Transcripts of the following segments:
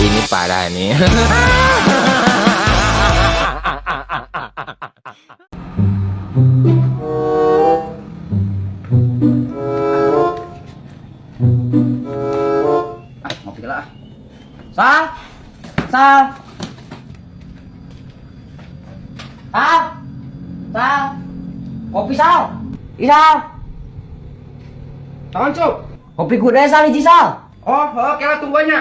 ini parah nih. Ngopi lah. Sal. Sal. Sal. Sal. Kopi Sal. Isal. Tangan Cuk. Kopi kuda Sal hiji Sal. Oh, oke lah tunggu aja.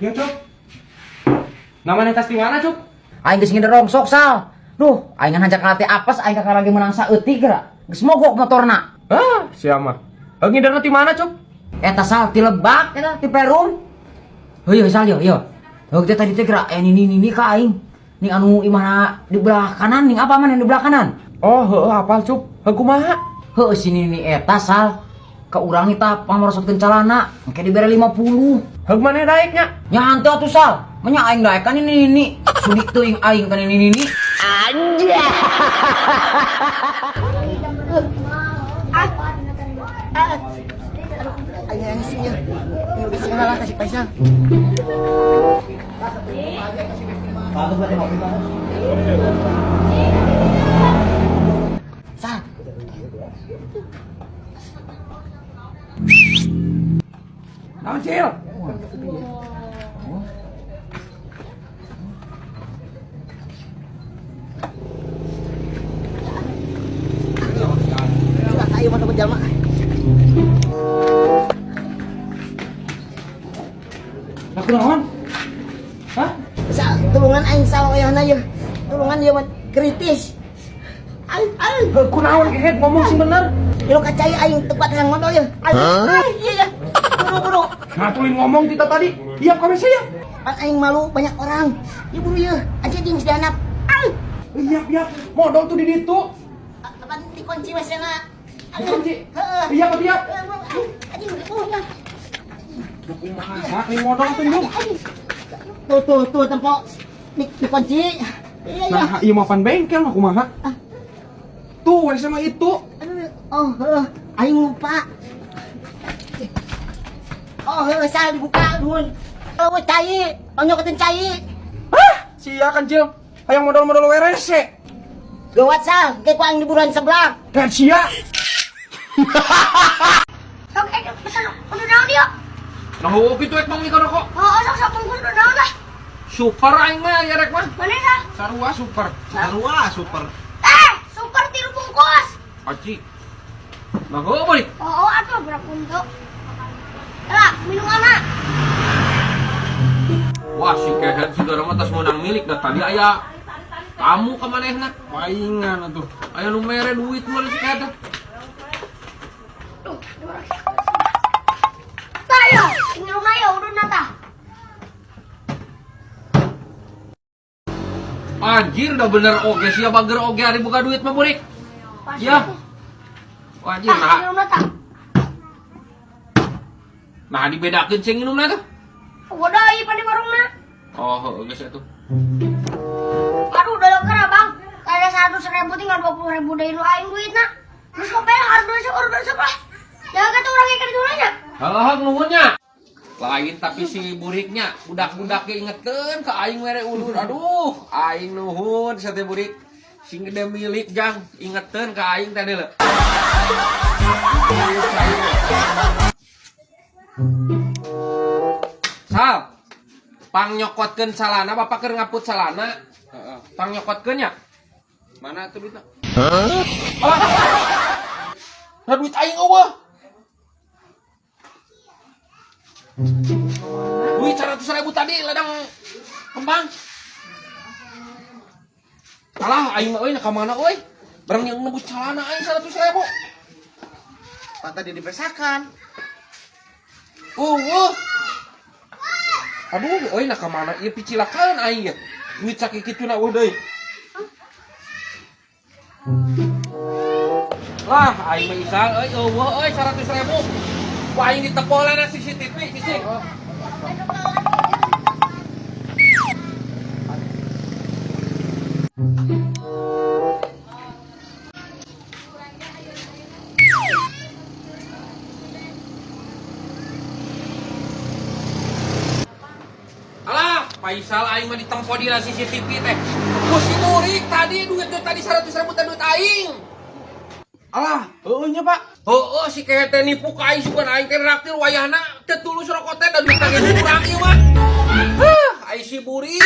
Ya Cuk. Namanya tas di mana Cuk? Aing geus ngider rongsok Sal. Duh, aing ngajak latih apes aing kakak lagi menang saeutik geura. Geus mogok motorna. Ah, siapa? Ngider di mana Cuk? Eta Sal ti Lebak eta ti Perum. Heuh Sal yo. Heuh teh tadi teh geura ini ka aing. Ning anu imahna di belah kanan ning apa mana di belah kanan? Oh, hafal Cuk. Kumaha? Heuh sini eta Sal. Ka urang eta pamorosotkeun calana engke dibere 50. Heug maneh daeknya? Nya hanteu atuh Sal. Nya aing daek kan ini. Sudi teuing aing kan ini. Ayo isinya. Ini segala lah kasih paisa. Sal. Naon Cil? Sudah ayo mana berjalma. Laku naon? Hah? Sal, tulungan aing sal wayahna ye. Tulungan ye mah kritis. Ay. Kunaon gehet ngomong sing bener. Lu kacai aing tepat yang modal ye. Iya. Buru. Ngatulin ngomong kita tadi. Iya kami saya. Pan aing malu banyak orang. Ya buru ye. Aja jeung sedanap. Iya. Modal tuh di ditu. Apaan dikunci mesena? Dikunci? Heeh. Iya, Pak Tiap. Anjing ya. Kumaha nih modal tuh yuk. Tuh tempo dikunci. Iya. Nah, iya mau pan bengkel mah kumaha? Tuh, sama itu. Oh, aing lupa. Oh, sal dibuka dun. Oh, cai, panyokeun cai. Hah? Sia kan Cil. Hayang modal-modal werese. Gawat sal, kayak ku aing di buruan sebelah. Kan sia. Sok pesan kudu naon dia? Nah, gitu ek mang nikah kok. Sok kudu naon lah. Super aing mah ya rek mah. Mana sah? Sarua super. Super tilu bungkus. Aci. Nah, balik. Atuh berapa untuk? Lah, minum anak. Wah, si kehet segala mah tas menang milik dah tadi aya tamu ka manehna. Paingan atuh. Aya nu mere duit mah si kehet. Tayo, minum ayo udah nata. Anjir, udah bener oge sia bager oge hari buka duit mah burik. Ya. Anjir, nah. Minum nata. Nah, dibedakeun cing minumna tuh. Wadah, iya pada warungna. Oh, geus atuh. Aduh, udah leker abang. Ada 100.000 tinggal 20.000 dari lu aing duitna. Terus kok bayar order sebelah. Jangan kata orang kayak gitu aja. Halah nuhunnya. Lain tapi si buriknya budak-budak ge ingeteun ka aing mere ulur. Aduh, aing nuhun sate burik. Sing gede milik jang ingeteun ka aing teh deuleu. Sal. Pang nyokotkeun salana bapak keur ngaput salana. Heeh. Pang nyokotkeun nya. Mana tuh duitna? Hah? Nah, duit aing eueuh. Duit 100.000 tadi ladang kembang. Alah aing mah euy ka mana euy? Barang yang nebus calana aing 100.000. Pak tadi dipersakan. Aduh, euy ka mana ieu picilakan aing ya. Duit sakitu kituna deui. Lah aing mah isal euy eueuh euy 100.000. Ku aing ditepolana CCTV cicing. Faisal aing mah ditempo di CCTV teh. Ku si Burik tadi duit tadi 100.000 teh duit aing. Alah, nya Pak. Heeh si kehe teh nipu ka aing sugan aing teh raktir wayahna teu tulus rokot teh da duit kage kurang ieu mah. Hah, ai si Burik.